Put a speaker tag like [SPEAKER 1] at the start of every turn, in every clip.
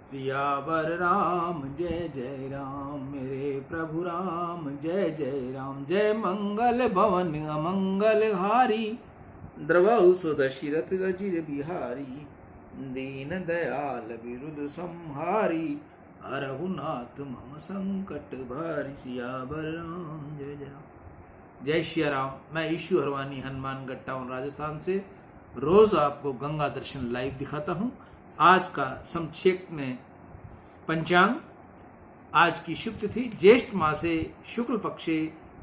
[SPEAKER 1] सियावर राम जय जय राम, मेरे प्रभु राम जय जय राम। जय मंगल भवन अमंगल हारी, द्रवहु सुदशरथ अजिर बिहारी। दीन दयाल बिरुद संहारी, हरहु नाथ मम संकट भारी। सियावर राम जय जय राम। जय श्री राम। मैं ईशु हरवानी हनुमानगढ़ टाउन राजस्थान से रोज आपको गंगा दर्शन लाइव दिखाता हूं। आज का संक्षेप में पंचांग। आज की शुभ तिथि ज्येष्ठ मासे शुक्ल पक्षे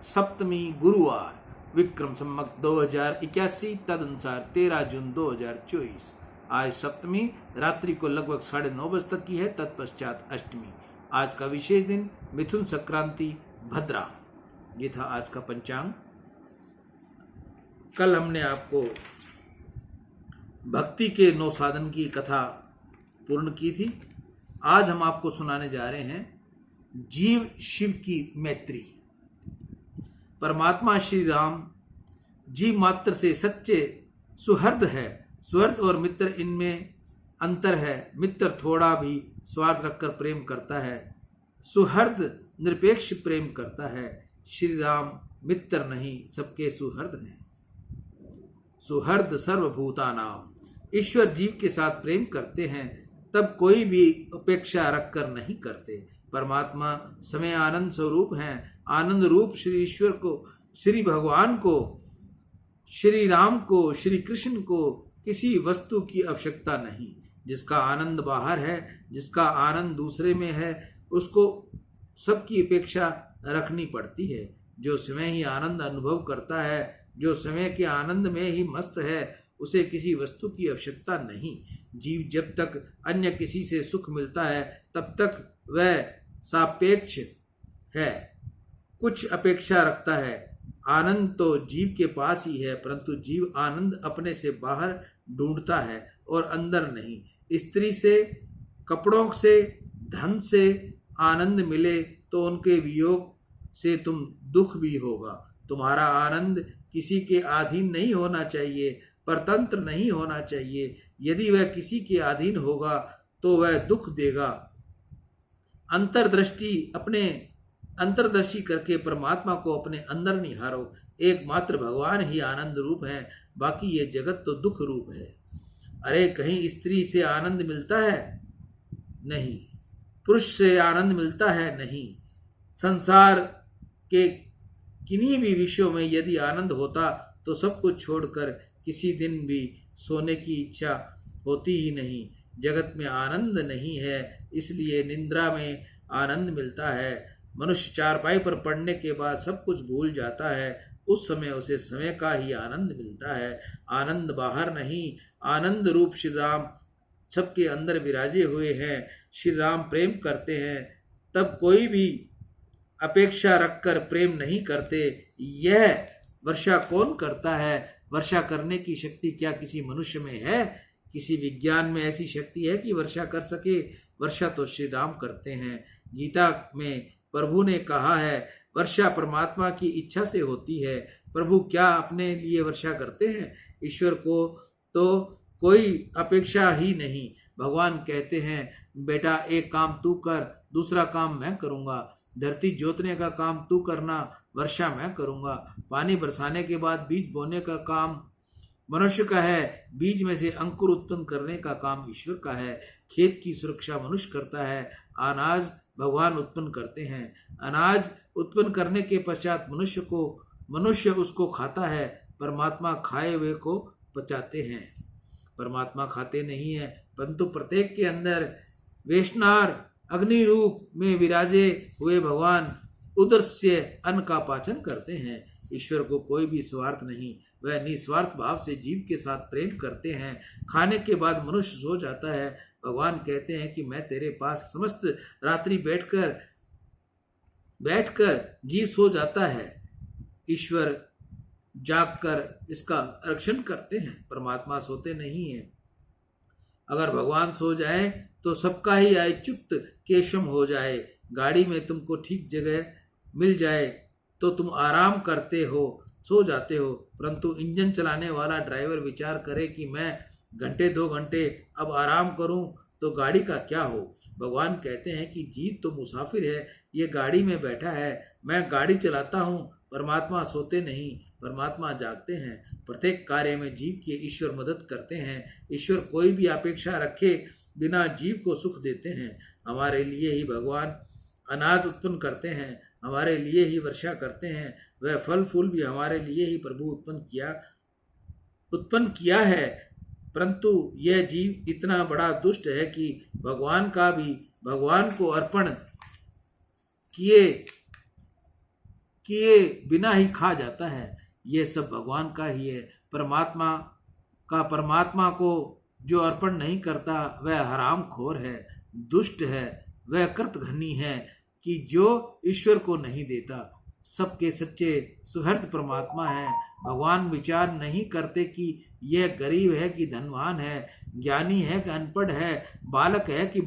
[SPEAKER 1] सप्तमी गुरुवार, विक्रम संवत 2081 तदनुसार 13 जून 2024। आज सप्तमी रात्रि को लगभग 9:30 बजे तक की है, तत्पश्चात अष्टमी। आज का विशेष दिन मिथुन संक्रांति भद्रा। ये था आज का पंचांग। कल हमने आपको भक्ति के 9 साधन की कथा पूर्ण की थी। आज हम आपको सुनाने जा रहे हैं जीव शिव की मैत्री। परमात्मा श्री राम जीव मात्र से सच्चे सुहृद है। सुहृद और मित्र इनमें अंतर है। मित्र थोड़ा भी स्वार्थ रखकर प्रेम करता है, सुहृद निरपेक्ष प्रेम करता है। श्री राम मित्र नहीं, सबके सुहृद हैं। सुहृद सर्वभूतानाम। ईश्वर जीव के साथ प्रेम करते हैं, तब कोई भी अपेक्षा रखकर नहीं करते। परमात्मा समय आनंद स्वरूप हैं। आनंद रूप श्री ईश्वर को, श्री भगवान को, श्री राम को, श्री कृष्ण को किसी वस्तु की आवश्यकता नहीं। जिसका आनंद बाहर है, जिसका आनंद दूसरे में है, उसको सबकी अपेक्षा रखनी पड़ती है। जो स्वयं ही आनंद अनुभव करता है, जो समय के आनंद में ही मस्त है, उसे किसी वस्तु की आवश्यकता नहीं। जीव जब तक अन्य किसी से सुख मिलता है, तब तक वह सापेक्ष है, कुछ अपेक्षा रखता है। आनंद तो जीव के पास ही है, परंतु जीव आनंद अपने से बाहर ढूंढता है और अंदर नहीं। स्त्री से, कपड़ों से, धन से आनंद मिले तो उनके वियोग से तुम दुख भी होगा। तुम्हारा आनंद किसी के अधीन नहीं होना चाहिए, परतंत्र नहीं होना चाहिए। यदि वह किसी के अधीन होगा तो वह दुख देगा। अंतर्दृष्टि करके परमात्मा को अपने अंदर निहारो। एकमात्र भगवान ही आनंद रूप है, बाकी ये जगत तो दुख रूप है। अरे कहीं स्त्री से आनंद मिलता है? नहीं। पुरुष से आनंद मिलता है? नहीं। संसार के किन्हीं भी विषयों में यदि आनंद होता तो सब कुछ छोड़कर किसी दिन भी सोने की इच्छा होती ही नहीं। जगत में आनंद नहीं है, इसलिए निद्रा में आनंद मिलता है। मनुष्य चारपाई पर पड़ने के बाद सब कुछ भूल जाता है, उस समय उसे समय का ही आनंद मिलता है। आनंद बाहर नहीं, आनंद रूप श्री राम सबके अंदर विराजे हुए हैं। श्री राम प्रेम करते हैं, तब कोई भी अपेक्षा रखकर प्रेम नहीं करते। यह वर्षा कौन करता है? वर्षा करने की शक्ति क्या किसी मनुष्य में है? किसी विज्ञान में ऐसी शक्ति है कि वर्षा कर सके? वर्षा तो श्री राम करते हैं। गीता में प्रभु ने कहा है, वर्षा परमात्मा की इच्छा से होती है। प्रभु क्या अपने लिए वर्षा करते हैं? ईश्वर को तो कोई अपेक्षा ही नहीं। भगवान कहते हैं, बेटा एक काम तू कर, दूसरा काम मैं करूँगा। धरती जोतने का काम तू करना, वर्षा मैं करूँगा। पानी बरसाने के बाद बीज बोने का काम मनुष्य का है, बीज में से अंकुर उत्पन्न करने का काम ईश्वर का है। खेत की सुरक्षा मनुष्य करता है, अनाज भगवान उत्पन्न करते हैं। अनाज उत्पन्न करने के पश्चात मनुष्य उसको खाता है। परमात्मा खाए हुए को पचाते हैं। परमात्मा खाते नहीं है, परंतु प्रत्येक के अंदर वैष्णव अग्नि रूप में विराजे हुए भगवान उदर से अन्न का पाचन करते हैं। ईश्वर को कोई भी स्वार्थ नहीं, वह निस्वार्थ भाव से जीव के साथ प्रेम करते हैं। खाने के बाद मनुष्य सो जाता है। भगवान कहते हैं कि मैं तेरे पास समस्त रात्रि बैठकर जीव सो जाता है। ईश्वर जागकर इसका रक्षण करते हैं। परमात्मा सोते नहीं है। अगर भगवान सो जाए तो सबका ही आयुच्युत केशम हो जाए। गाड़ी में तुमको ठीक जगह मिल जाए तो तुम आराम करते हो, सो जाते हो, परंतु इंजन चलाने वाला ड्राइवर विचार करे कि मैं घंटे 2 घंटे अब आराम करूं तो गाड़ी का क्या हो। भगवान कहते हैं कि जीव तो मुसाफिर है, ये गाड़ी में बैठा है, मैं गाड़ी चलाता हूँ। परमात्मा सोते नहीं, परमात्मा जागते हैं। प्रत्येक कार्य में जीव की ईश्वर मदद करते हैं। ईश्वर कोई भी अपेक्षा रखे बिना जीव को सुख देते हैं। हमारे लिए ही भगवान अनाज उत्पन्न करते हैं, हमारे लिए ही वर्षा करते हैं। वह फल फूल भी हमारे लिए ही प्रभु उत्पन्न किया है। परंतु यह जीव इतना बड़ा दुष्ट है कि भगवान को अर्पण किए बिना ही खा जाता है। यह सब भगवान का ही है। परमात्मा को जो अर्पण नहीं करता वह हरामखोर है, दुष्ट है, वह कृतघ्नी है कि जो ईश्वर को नहीं देता। सबके सच्चे सुहृद परमात्मा है। भगवान विचार नहीं करते कि यह गरीब है कि धनवान है, ज्ञानी है कि अनपढ़ है, बालक है कि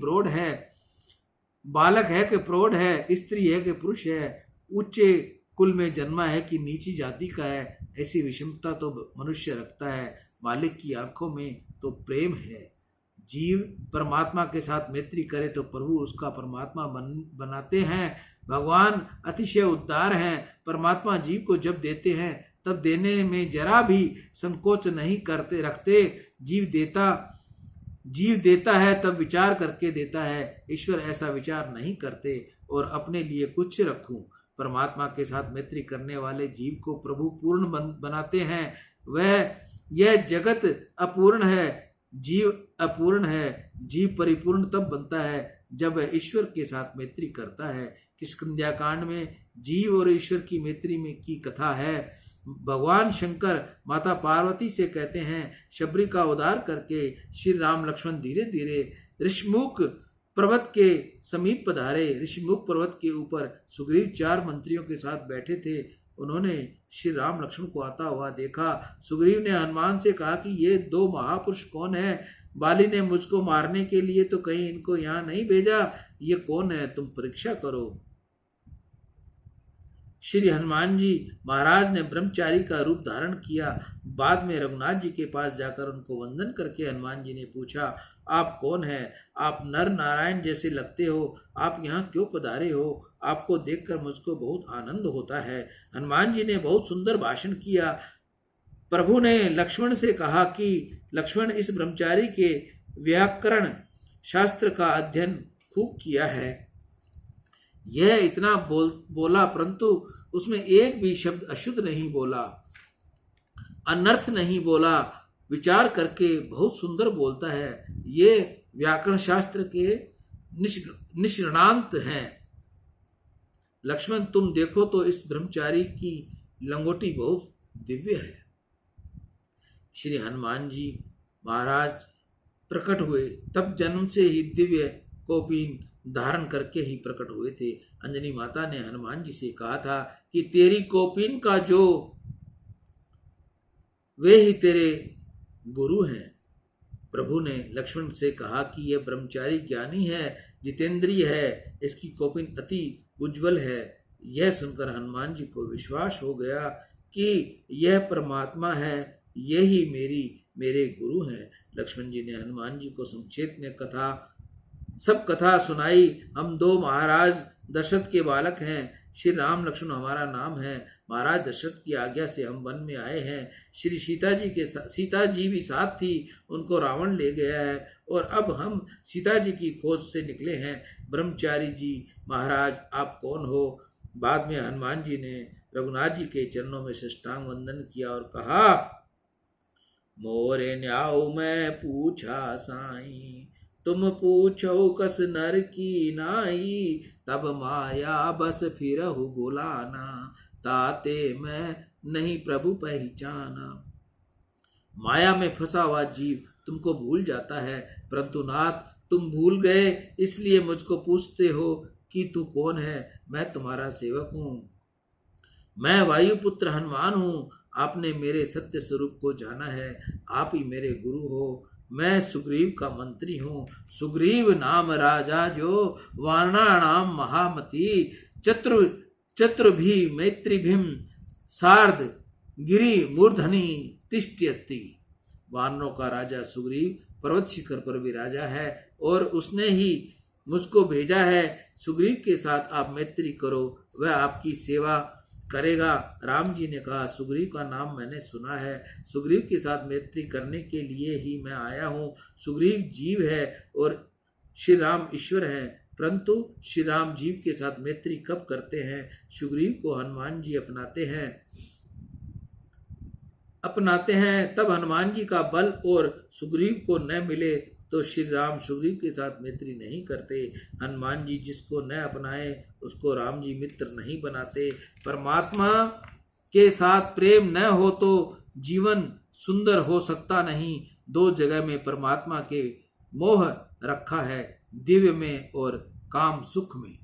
[SPEAKER 1] प्रौढ़ है, स्त्री है कि पुरुष है, ऊंचे कुल में जन्मा है कि नीची जाति का है। ऐसी विषमता तो मनुष्य रखता है। मालिक की आंखों में तो प्रेम है। जीव परमात्मा के साथ मैत्री करे तो प्रभु उसका परमात्मा बनाते हैं। भगवान अतिशय उदार हैं। परमात्मा जीव को जब देते हैं तब देने में जरा भी संकोच नहीं रखते। जीव देता है तब विचार करके देता है। ईश्वर ऐसा विचार नहीं करते और अपने लिए कुछ रखूं। परमात्मा के साथ मैत्री करने वाले जीव को प्रभु पूर्ण बनाते हैं। यह जगत अपूर्ण है, जीव अपूर्ण है। जीव परिपूर्ण तब बनता है जब वह ईश्वर के साथ मैत्री करता है। किष्किंध्या कांड में जीव और ईश्वर की मैत्री में की कथा है। भगवान शंकर माता पार्वती से कहते हैं, शबरी का उद्धार करके श्री राम लक्ष्मण धीरे धीरे ऋषिमुख पर्वत के समीप पधारे। ऋषिमुख पर्वत के ऊपर सुग्रीव 4 मंत्रियों के साथ बैठे थे। उन्होंने श्री राम लक्ष्मण को आता हुआ देखा। सुग्रीव ने हनुमान से कहा कि ये 2 महापुरुष कौन है? बाली ने मुझको मारने के लिए तो कहीं इनको यहाँ नहीं भेजा, ये कौन है? तुम परीक्षा करो। श्री हनुमान जी महाराज ने ब्रह्मचारी का रूप धारण किया। बाद में रघुनाथ जी के पास जाकर उनको वंदन करके हनुमान जी ने पूछा, आप कौन हैं? आप नर नारायण जैसे लगते हो, आप यहाँ क्यों पधारे हो? आपको देखकर मुझको बहुत आनंद होता है। हनुमान जी ने बहुत सुंदर भाषण किया। प्रभु ने लक्ष्मण से कहा कि लक्ष्मण, इस ब्रह्मचारी के व्याकरण शास्त्र का अध्ययन खूब किया है। यह इतना बोला परंतु उसमें एक भी शब्द अशुद्ध नहीं बोला, अनर्थ नहीं बोला। विचार करके बहुत सुंदर बोलता है। ये व्याकरण शास्त्र के निष्णांत हैं। लक्ष्मण, तुम देखो तो इस ब्रह्मचारी की लंगोटी बहुत दिव्य है। श्री हनुमान जी महाराज प्रकट हुए तब जन्म से ही दिव्य कौपीन धारण करके ही प्रकट हुए थे। अंजनी माता ने हनुमान जी से कहा था कि तेरी कौपीन का जो वे ही तेरे गुरु हैं। प्रभु ने लक्ष्मण से कहा कि यह ब्रह्मचारी ज्ञानी है, जितेंद्रिय है, इसकी कौपीन अति उज्जवल है। यह सुनकर हनुमान जी को विश्वास हो गया कि यह परमात्मा है, यही मेरे गुरु हैं। लक्ष्मण जी ने हनुमान जी को संक्षेप में सब कथा सुनाई। हम 2 महाराज दशरथ के बालक हैं। श्री राम लक्ष्मण हमारा नाम है। महाराज दशरथ की आज्ञा से हम वन में आए हैं। श्री सीता जी भी साथ थी, उनको रावण ले गया है और अब हम सीता जी की खोज से निकले हैं। ब्रह्मचारी जी महाराज, आप कौन हो? बाद में हनुमान जी ने रघुनाथ जी के चरणों में साष्टांग वंदन किया और कहा, मोरे न्याऊ मैं पूछा साई, तुम पूछो कस नर की नाई, तब माया बस फिरहु बुलाना, ताते मैं नहीं प्रभु पहचाना। माया में फंसा हुआ जीव तुमको भूल जाता है, परंतु नाथ तुम भूल गए, इसलिए मुझको पूछते हो कि तू कौन है? मैं तुम्हारा सेवक हूँ। मैं वायुपुत्र हनुमान हूँ। आपने मेरे सत्य स्वरूप को जाना है, आप ही मेरे गुरु हो। मैं सुग्रीव का मंत्री हूँ। सुग्रीव नाम राजा जो वानराणाम महामती, चतुर्भी मैत्रीभिम सार्ध गिरि मूर्धनि तिष्ठ्यति। वानरों का राजा सुग्रीव पर्वत शिखर पर विराजा है और उसने ही मुझको भेजा है। सुग्रीव के साथ आप मैत्री करो, वह आपकी सेवा करेगा। राम जी ने कहा, सुग्रीव का नाम मैंने सुना है, सुग्रीव के साथ मैत्री करने के लिए ही मैं आया हूँ। सुग्रीव जीव है और श्री राम ईश्वर हैं, परंतु श्री राम जीव के साथ मैत्री कब करते हैं? सुग्रीव को हनुमान जी अपनाते हैं तब हनुमान जी का बल और सुग्रीव को न मिले तो श्री राम सुग्रीव के साथ मैत्री नहीं करते। हनुमान जी जिसको न अपनाए उसको राम जी मित्र नहीं बनाते। परमात्मा के साथ प्रेम न हो तो जीवन सुंदर हो सकता नहीं। दो जगह में परमात्मा के मोह रखा है, दिव्य में और काम सुख में।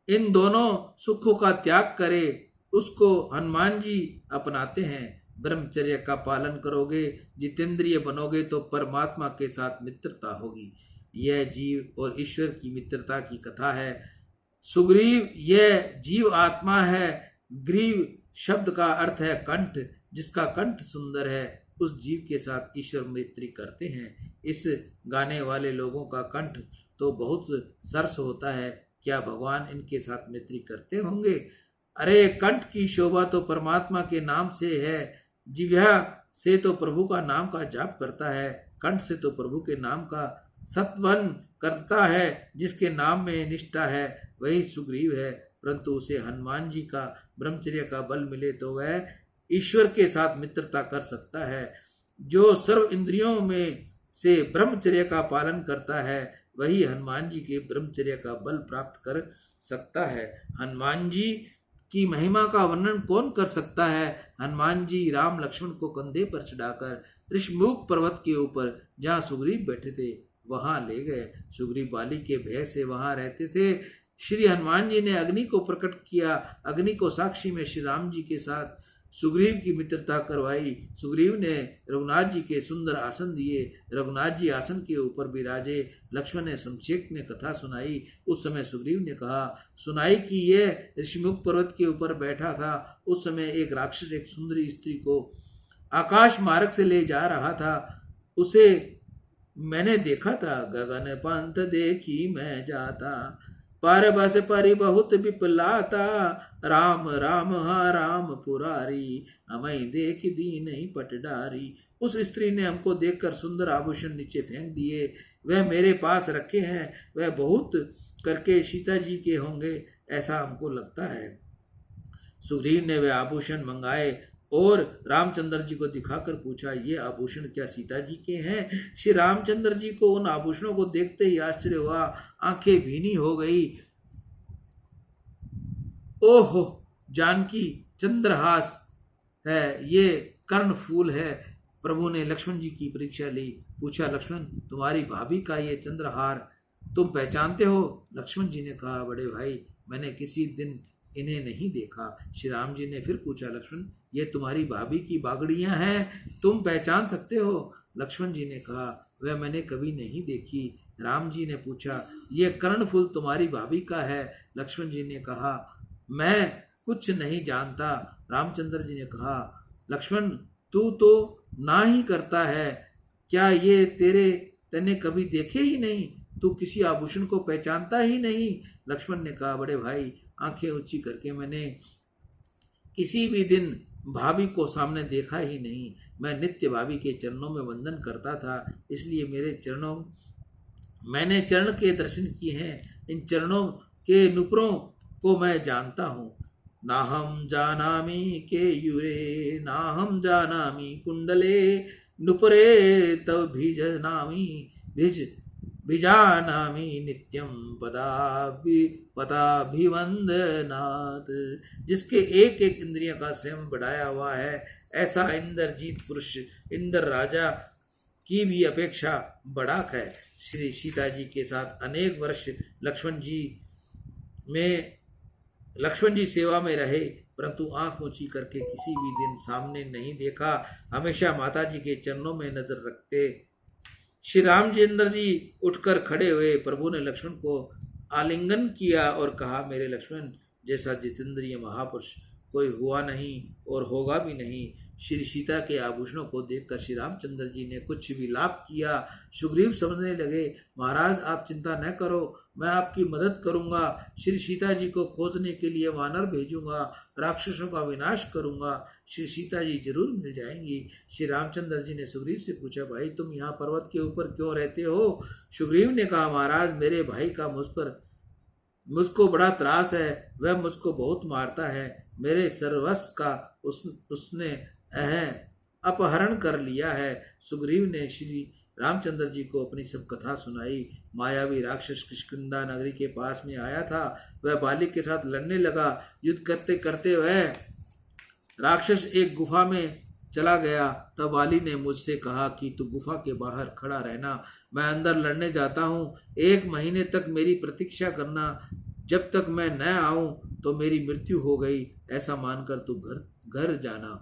[SPEAKER 1] इन दोनों सुखों का त्याग करे उसको हनुमान जी अपनाते हैं। ब्रह्मचर्य का पालन करोगे, जितेंद्रिय बनोगे तो परमात्मा के साथ मित्रता होगी। यह जीव और ईश्वर की मित्रता की कथा है। सुग्रीव यह जीव आत्मा है। ग्रीव शब्द का अर्थ है कंठ, जिसका कंठ सुंदर है, उस जीव के साथ ईश्वर मैत्री करते हैं। इस गाने वाले लोगों का कंठ तो बहुत सरस होता है, क्या भगवान इनके साथ मैत्री करते होंगे? अरे कंठ की शोभा तो परमात्मा के नाम से है, जिह्वा से तो प्रभु का नाम का जाप करता है, कंठ से तो प्रभु के नाम का सत्वन करता है। जिसके नाम में निष्ठा है वही सुग्रीव है, परंतु उसे हनुमान जी का ब्रह्मचर्य का बल मिले तो वह ईश्वर के साथ मित्रता कर सकता है। जो सर्व इंद्रियों में से ब्रह्मचर्य का पालन करता है वही हनुमान जी के ब्रह्मचर्य का बल प्राप्त कर सकता है। हनुमान जी की महिमा का वर्णन कौन कर सकता है? हनुमान जी राम लक्ष्मण को कंधे पर चढ़ाकर ऋषमुख पर्वत के ऊपर जहाँ सुग्रीव बैठे थे वहां ले गए। सुग्रीव बाली के भय से वहां रहते थे। श्री हनुमान जी ने अग्नि को प्रकट किया, अग्नि को साक्षी में श्री राम जी के साथ सुग्रीव की मित्रता करवाई। सुग्रीव ने रघुनाथ जी के सुंदर आसन दिए, रघुनाथ जी आसन के ऊपर विराजे। लक्ष्मण ने संक्षेप में कथा सुनाई। उस समय सुग्रीव ने कहा, सुनाई कि यह ऋषिमुख पर्वत के ऊपर बैठा था। उस समय एक राक्षस एक सुंदरी स्त्री को आकाश मार्ग से ले जा रहा था, उसे मैंने देखा था। गगन पंथ देखी मैं जाता, पर बस परि बहुत विपलाता। राम राम हा राम पुरारी, हमें देख दी नहीं पटडारी। उस स्त्री ने हमको देखकर सुंदर आभूषण नीचे फेंक दिए, वह मेरे पास रखे हैं, वह बहुत करके सीता जी के होंगे ऐसा हमको लगता है। सुग्रीव ने वह आभूषण मंगाए और रामचंद्र जी को दिखाकर पूछा, ये आभूषण क्या सीता जी के हैं? श्री रामचंद्र जी को उन आभूषणों को देखते ही आश्चर्य हुआ, आंखें भीनी हो गई। ओहो, जानकी चंद्रहास है, ये कर्णफूल है। प्रभु ने लक्ष्मण जी की परीक्षा ली, पूछा, लक्ष्मण तुम्हारी भाभी का ये चंद्रहार तुम पहचानते हो? लक्ष्मण जी ने कहा, बड़े भाई मैंने किसी दिन इन्हें नहीं देखा। श्री राम जी ने फिर पूछा, लक्ष्मण ये तुम्हारी भाभी की बागड़ियां हैं, तुम पहचान सकते हो? लक्ष्मण जी ने कहा, वह मैंने कभी नहीं देखी। राम जी ने पूछा, ये कर्णफूल तुम्हारी भाभी का है? लक्ष्मण जी ने कहा, मैं कुछ नहीं जानता। रामचंद्र जी ने कहा, लक्ष्मण तू तो ना ही करता है, क्या ये तेने कभी देखे ही नहीं? तू किसी आभूषण को पहचानता ही नहीं? लक्ष्मण ने कहा, बड़े भाई आंखें ऊंची करके मैंने किसी भी दिन भाभी को सामने देखा ही नहीं। मैं नित्य भाभी के चरणों में वंदन करता था, इसलिए मैंने चरण के दर्शन किए हैं। इन चरणों के नुपुरों को मैं जानता हूँ। ना हम जानामि के युरे, ना हम जानामि कुंडले, नुपुरे तव भिजानामि नित्यम पदाभिवंदनात्। जिसके एक एक इंद्रियों का स्वयं बढ़ाया हुआ है, ऐसा इंद्रजीत पुरुष इंद्र राजा की भी अपेक्षा बढ़ाक है। श्री सीता जी के साथ अनेक वर्ष लक्ष्मण जी सेवा में रहे, परंतु आंख ऊंची करके किसी भी दिन सामने नहीं देखा। हमेशा माता जी के चरणों में नजर रखते। श्री रामचंद्र जी उठकर खड़े हुए। प्रभु ने लक्ष्मण को आलिंगन किया और कहा, मेरे लक्ष्मण जैसा जितेंद्रिय महापुरुष कोई हुआ नहीं और होगा भी नहीं। श्री सीता के आभूषणों को देखकर श्री रामचंद्र जी ने कुछ विलाप किया। सुग्रीव समझने लगे, महाराज आप चिंता न करो, मैं आपकी मदद करूंगा। श्री सीता जी को खोजने के लिए वानर भेजूंगा, राक्षसों का विनाश करूंगा, श्री सीता जी जरूर मिल जाएंगी। श्री रामचंद्र जी ने सुग्रीव से पूछा, भाई तुम यहाँ पर्वत के ऊपर क्यों रहते हो? सुग्रीव ने कहा, महाराज मेरे भाई का मुझको बड़ा त्रास है, वह मुझको बहुत मारता है, मेरे सर्वस्व का उसने अपहरण कर लिया है। सुग्रीव ने श्री रामचंद्र जी को अपनी सब कथा सुनाई। मायावी राक्षस किष्किंधा नगरी के पास में आया था, वह बाली के साथ लड़ने लगा। युद्ध करते करते वह राक्षस एक गुफा में चला गया। तब बाली ने मुझसे कहा कि तू गुफा के बाहर खड़ा रहना, मैं अंदर लड़ने जाता हूँ। 1 महीने तक मेरी प्रतीक्षा करना, जब तक मैं न आऊं तो मेरी मृत्यु हो गई, ऐसा मानकर तू घर जाना।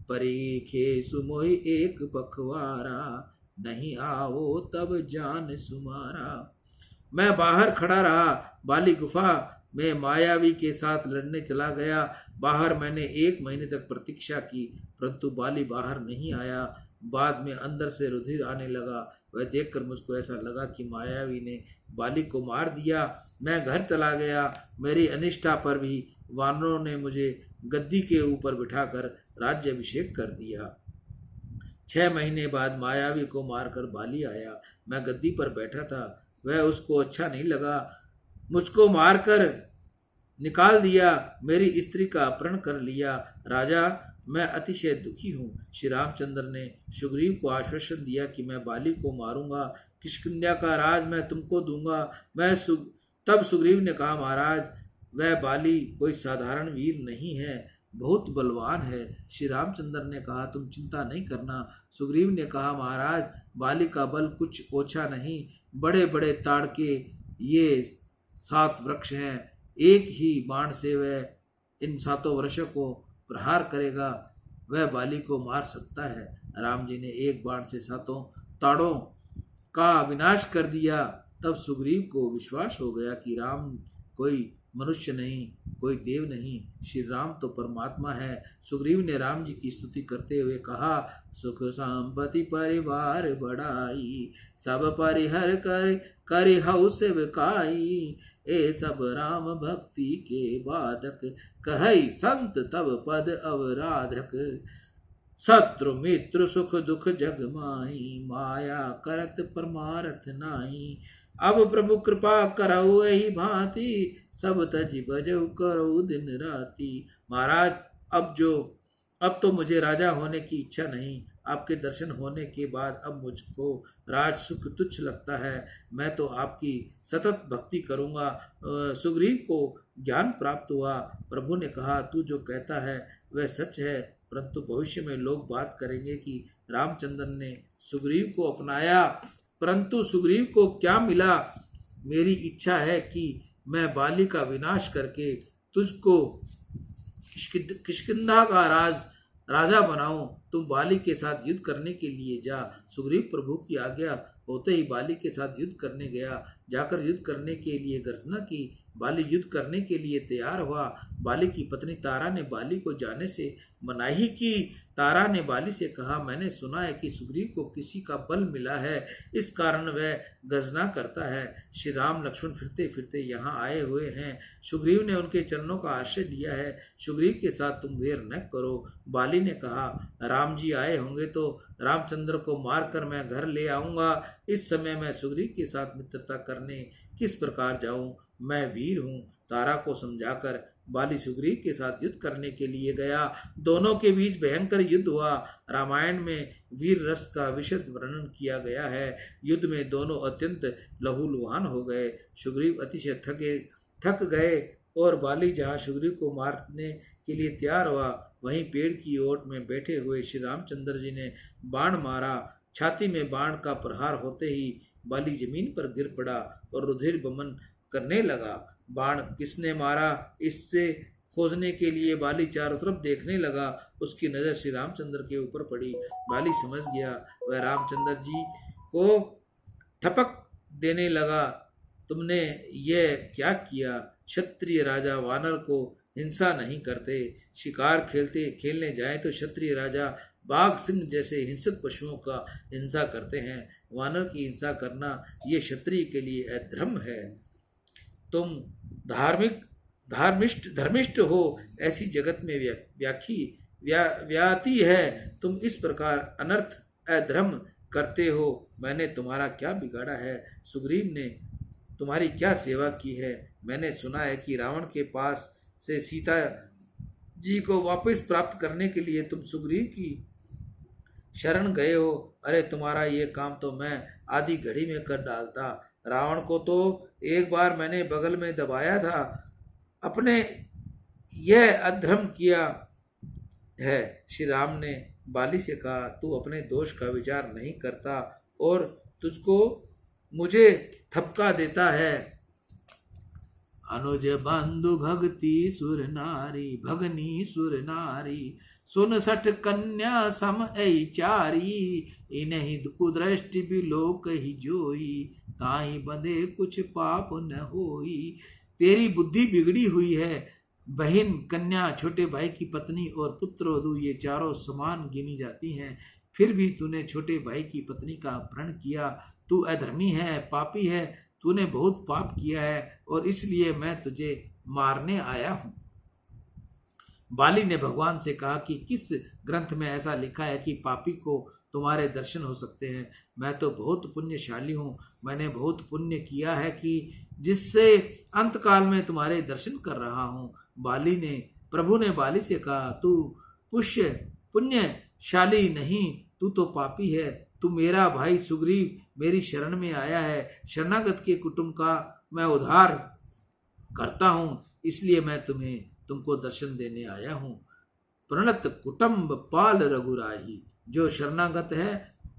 [SPEAKER 1] परीखे सुमोहि एक पखवारा, नहीं आओ तब जान सुमारा। मैं बाहर खड़ा रहा। बाली गुफा में मायावी के साथ लड़ने चला गया। बाहर मैंने 1 महीने तक प्रतीक्षा की, परंतु बाली बाहर नहीं आया। बाद में अंदर से रुधिर आने लगा। वह देखकर मुझको ऐसा लगा कि मायावी ने बाली को मार दिया। मैं घर चला गया। मेरी अनिष्ठा पर भी वानरों ने मुझे गद्दी के ऊपर बिठाकर राज्याभिषेक कर दिया। 6 महीने बाद मायावी को मारकर बाली आया। मैं गद्दी पर बैठा था, वह उसको अच्छा नहीं लगा, मुझको मारकर निकाल दिया, मेरी स्त्री का अपहरण कर लिया। राजा मैं अतिशय दुखी हूँ। श्री रामचंद्र ने सुग्रीव को आश्वासन दिया कि मैं बाली को मारूंगा, किष्किंधा का राज मैं तुमको दूंगा। तब सुग्रीव ने कहा, महाराज वह बाली कोई साधारण वीर नहीं है, बहुत बलवान है। श्री रामचंद्र ने कहा, तुम चिंता नहीं करना। सुग्रीव ने कहा, महाराज बाली का बल कुछ ओछा नहीं, बड़े बड़े ताड़ के ये 7 वृक्ष हैं, एक ही बाण से वह इन 7 वृक्षों को प्रहार करेगा, वह बाली को मार सकता है। राम जी ने एक बाण से 7 ताड़ों का विनाश कर दिया। तब सुग्रीव को विश्वास हो गया कि राम कोई मनुष्य नहीं, कोई देव नहीं, श्री राम तो परमात्मा है। सुग्रीव ने राम जी की स्तुति करते हुए कहा, सुख संपत्ति परिवार बढ़ाई, सब परिहर कर हऊ सेवकाई, ए सब राम भक्ति के बाधक, कहई संत तब पद अवराधक। शत्रु मित्र सुख दुख जग माही, माया करत परमारथ नाई। अब प्रभु कृपा करऊ यही भांति, सब तज बजऊ करऊ दिन राति। महाराज अब तो मुझे राजा होने की इच्छा नहीं। आपके दर्शन होने के बाद अब मुझको राज सुख तुच्छ लगता है। मैं तो आपकी सतत भक्ति करूंगा। सुग्रीव को ज्ञान प्राप्त हुआ। प्रभु ने कहा, तू जो कहता है वह सच है, परंतु भविष्य में लोग बात करेंगे कि रामचंद्र ने सुग्रीव को अपनाया, परंतु सुग्रीव को क्या मिला? मेरी इच्छा है कि मैं बाली का विनाश करके तुझको किष्किंधा का राजा बनाऊं। तुम बाली के साथ युद्ध करने के लिए जा। सुग्रीव प्रभु की आज्ञा होते ही बाली के साथ युद्ध करने गया। जाकर युद्ध करने के लिए गर्जना की। बाली युद्ध करने के लिए तैयार हुआ। बाली की पत्नी तारा ने बाली को जाने से मनाही की। तारा ने बाली से कहा, मैंने सुना है कि सुग्रीव को किसी का बल मिला है, इस कारण वह गर्जना करता है। श्री राम लक्ष्मण फिरते फिरते यहाँ आए हुए हैं। सुग्रीव ने उनके चरणों का आश्रय लिया है। सुग्रीव के साथ तुम वैर न करो। बाली ने कहा, राम जी आए होंगे तो रामचंद्र को मारकर मैं घर ले आऊंगा। इस समय मैं सुग्रीव के साथ मित्रता करने किस प्रकार जाऊं? मैं वीर हूँ। तारा को समझाकर बाली सुग्रीव के साथ युद्ध करने के लिए गया। दोनों के बीच भयंकर युद्ध हुआ। रामायण में वीर रस का विशद वर्णन किया गया है। युद्ध में दोनों अत्यंत लहूलुहान हो गए। सुग्रीव अतिशय थक गए और बाली जहाँ सुग्रीव को मारने के लिए तैयार हुआ, वहीं पेड़ की ओट में बैठे हुए श्री रामचंद्र जी ने बाण मारा। छाती में बाण का प्रहार होते ही बाली जमीन पर गिर पड़ा और रुधिर बमन करने लगा। बाण किसने मारा, इससे खोजने के लिए बाली चारों तरफ देखने लगा। उसकी नजर श्री रामचंद्र के ऊपर पड़ी। बाली समझ गया वह रामचंद्र जी को ठपक देने लगा, तुमने यह क्या किया? क्षत्रिय राजा वानर को हिंसा नहीं करते। शिकार खेलने जाए तो क्षत्रिय राजा बाघ सिंह जैसे हिंसक पशुओं का हिंसा करते हैं। वानर की हिंसा करना ये क्षत्रिय के लिए अधर्म है। तुम धर्मिष्ठ हो ऐसी जगत में व्याति है। तुम इस प्रकार अनर्थ अधर्म करते हो। मैंने तुम्हारा क्या बिगाड़ा है? सुग्रीव ने तुम्हारी क्या सेवा की है? मैंने सुना है कि रावण के पास से सीता जी को वापस प्राप्त करने के लिए तुम सुग्रीव की शरण गए हो। अरे तुम्हारा ये काम तो मैं आधी घड़ी में कर डालता। रावण को तो एक बार मैंने बगल में दबाया था। अपने यह अधर्म किया है। श्री राम ने बाली से कहा, तू अपने दोष का विचार नहीं करता और तुझको मुझे थपका देता है। अनुज बंधु भक्ति सुर नारी, भगनी सुर नारी, सुन सठ कन्या सम ऐ चारी, इन्हीं कुदृष्टि बिलोक ही जोई, ताही बंधे कुछ पाप न होई। तेरी बुद्धि बिगड़ी हुई है। बहन, कन्या, छोटे भाई की पत्नी और पुत्र वधू ये चारों समान गिनी जाती हैं। फिर भी तूने छोटे भाई की पत्नी का अपहरण किया। तू अधर्मी है, पापी है। तूने बहुत पाप किया है और इसलिए मैं तुझे मारने आया हूं। बाली ने भगवान से कहा कि किस ग्रंथ में ऐसा लिखा है कि पापी को तुम्हारे दर्शन हो सकते हैं? मैं तो बहुत पुण्यशाली हूँ। मैंने बहुत पुण्य किया है कि जिससे अंतकाल में तुम्हारे दर्शन कर रहा हूँ। प्रभु ने बाली से कहा, तू पुण्यशाली नहीं, तू तो पापी है। तू मेरा भाई सुग्रीव मेरी शरण में आया है। शरणागत के कुटुंब का मैं उद्धार करता हूँ, इसलिए मैं तुमको दर्शन देने आया हूँ। प्रणत कुटुंब पाल रघुराही, जो शरणागत है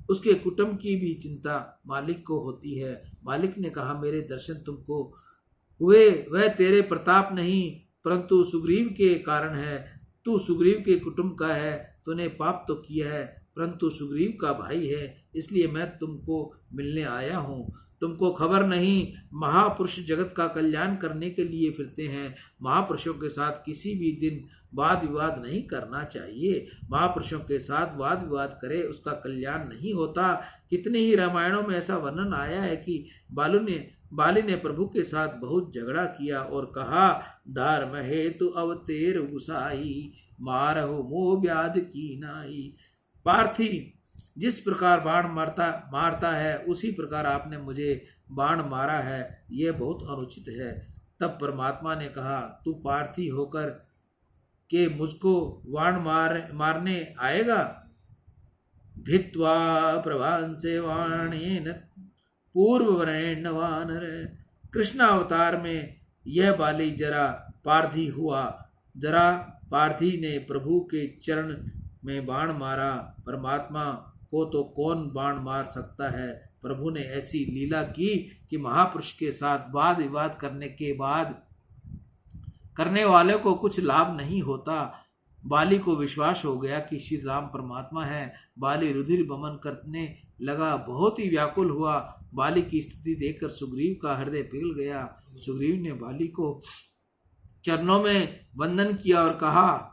[SPEAKER 1] उसके कुटुंब की भी चिंता मालिक को होती है। मालिक ने कहा, मेरे दर्शन तुमको हुए वह तेरे प्रताप नहीं परंतु सुग्रीव के कारण है। तू सुग्रीव के कुटुंब का है, तूने पाप तो किया है परंतु सुग्रीव का भाई है, इसलिए मैं तुमको मिलने आया हूँ। तुमको खबर नहीं, महापुरुष जगत का कल्याण करने के लिए फिरते हैं। महापुरुषों के साथ किसी भी दिन वाद विवाद नहीं करना चाहिए। महापुरुषों के साथ वाद विवाद करे उसका कल्याण नहीं होता। कितने ही रामायणों में ऐसा वर्णन आया है कि बाली ने प्रभु के साथ बहुत झगड़ा किया और कहा, धर्म हेतु अवतेर गुसाई, मारहु मोह व्याध की नाई। पार्थी जिस प्रकार बाण मारता है उसी प्रकार आपने मुझे बाण मारा है, यह बहुत अनुचित है। तब परमात्मा ने कहा, तू पार्थी होकर के मुझको बाण मारने आएगा? भित्वा प्रभांसे वाणेन पूर्ववरेण्य वानर। कृष्ण अवतार में यह बाली जरा पार्थी हुआ। जरा पार्थी ने प्रभु के चरण में बाण मारा। परमात्मा को तो कौन बाण मार सकता है? प्रभु ने ऐसी लीला की कि महापुरुष के साथ वाद विवाद करने वाले को कुछ लाभ नहीं होता। बाली को विश्वास हो गया कि श्री राम परमात्मा है। बाली रुधिर बमन करने लगा, बहुत ही व्याकुल हुआ। बाली की स्थिति देखकर सुग्रीव का हृदय पिघल गया। सुग्रीव ने बाली को चरणों में वंदन किया और कहा,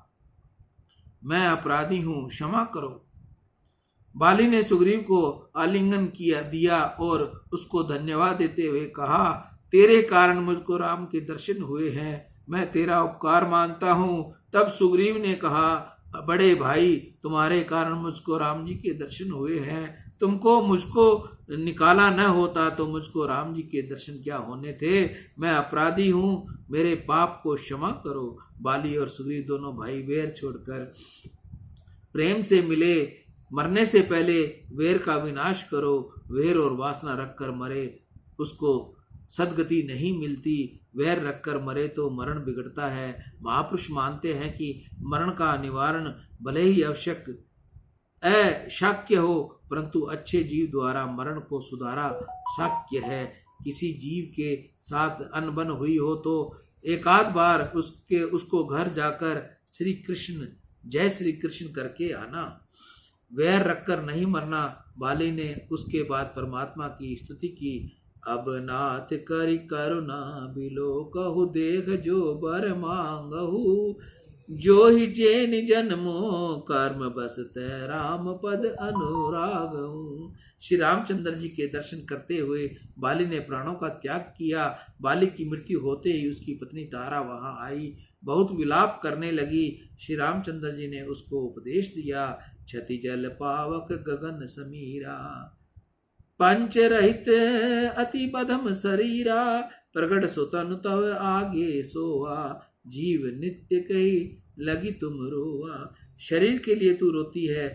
[SPEAKER 1] मैं अपराधी हूं, क्षमा करो। बाली ने सुग्रीव को आलिंगन दिया और उसको धन्यवाद देते हुए कहा, तेरे कारण मुझको राम के दर्शन हुए हैं, मैं तेरा उपकार मानता हूँ। तब सुग्रीव ने कहा, बड़े भाई, तुम्हारे कारण मुझको राम जी के दर्शन हुए हैं। तुमको मुझको निकाला न होता तो मुझको राम जी के दर्शन क्या होने थे। मैं अपराधी हूँ, मेरे पाप को क्षमा करो। बाली और सुग्रीव दोनों भाई वैर छोड़कर प्रेम से मिले। मरने से पहले वैर का विनाश करो। वैर और वासना रखकर मरे उसको सदगति नहीं मिलती। वैर रखकर मरे तो मरण बिगड़ता है। महापुरुष मानते हैं कि मरण का निवारण भले ही आवश्यक अशाक्य हो परंतु अच्छे जीव द्वारा मरण को सुधारा शाक्य है। किसी जीव के साथ अनबन हुई हो तो एकाध बार उसको घर जाकर श्री कृष्ण जय श्री कृष्ण करके आना। वैर रखकर नहीं मरना। बाली ने उसके बाद परमात्मा की स्तुति की अब नाथ करि करुणा बिलो कहु देख जो बर मांगहु। जो ही जैन जन्मो कर्म बसते राम पद अनुरागहु। श्री रामचंद्र जी के दर्शन करते हुए बाली ने प्राणों का त्याग किया। बाली की मृत्यु होते ही उसकी पत्नी तारा वहां आई, बहुत विलाप करने लगी। श्री रामचंद्र जी ने उसको उपदेश दिया, क्षति जल पावक गगन समीरा, पंच रहित अति बधम शरीरा, प्रगट सुतन तव आगे सोआ, जीव नित्य कही लगी तुम रोआ। शरीर के लिए तू रोती है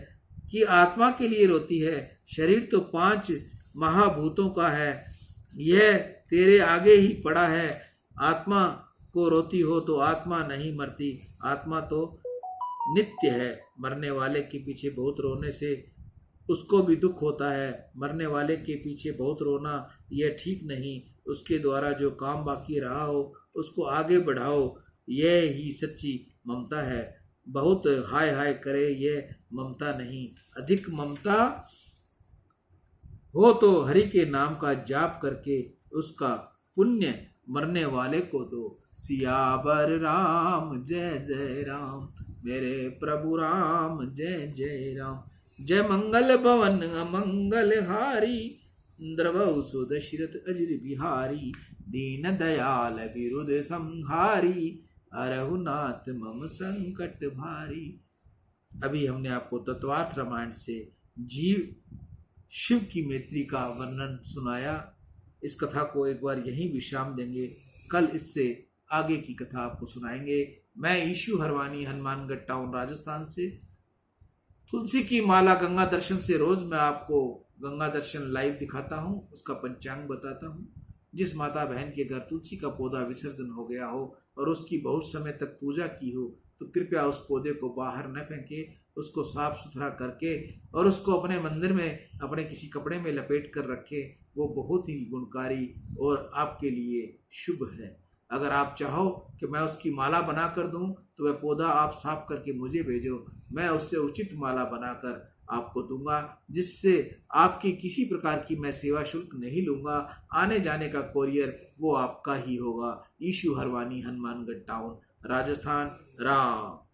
[SPEAKER 1] कि आत्मा के लिए रोती है? शरीर तो 5 महाभूतों का है, यह तेरे आगे ही पड़ा है। आत्मा को रोती हो तो आत्मा नहीं मरती, आत्मा तो नित्य है। मरने वाले के पीछे बहुत रोने से उसको भी दुख होता है। मरने वाले के पीछे बहुत रोना यह ठीक नहीं। उसके द्वारा जो काम बाकी रहा हो उसको आगे बढ़ाओ, यह ही सच्ची ममता है। बहुत हाय हाय करे यह ममता नहीं। अधिक ममता हो तो हरि के नाम का जाप करके उसका पुण्य मरने वाले को दो। सियावर राम जय जय राम, मेरे प्रभु राम जय जय राम। जय मंगल भवन अमंगल हारी, द्रवहु सुदशरथ अजर बिहारी। दीन दयाल विरुद्ध संहारी, अरहुनाथ मम संकट भारी। अभी हमने आपको तत्वार्थ रामायण से जीव शिव की मैत्री का वर्णन सुनाया। इस कथा को एक बार यहीं विश्राम देंगे, कल इससे आगे की कथा आपको सुनाएंगे। मैं ईशु हरवानी, हनुमानगढ़ टाउन, राजस्थान से। तुलसी की माला गंगा दर्शन से रोज मैं आपको गंगा दर्शन लाइव दिखाता हूँ, उसका पंचांग बताता हूँ। जिस माता बहन के घर तुलसी का पौधा विसर्जन हो गया हो और उसकी बहुत समय तक पूजा की हो तो कृपया उस पौधे को बाहर न फेंके, उसको साफ सुथरा करके और उसको अपने मंदिर में अपने किसी कपड़े में लपेट कर रखे। वो बहुत ही गुणकारी और आपके लिए शुभ है। अगर आप चाहो कि मैं उसकी माला बना कर दूं तो वह पौधा आप साफ करके मुझे भेजो, मैं उससे उचित माला बनाकर आपको दूंगा, जिससे आपकी किसी प्रकार की मैं सेवा शुल्क नहीं लूंगा। आने जाने का कोरियर वो आपका ही होगा। ईशु हरवानी, हनुमानगढ़ टाउन, राजस्थान। राम।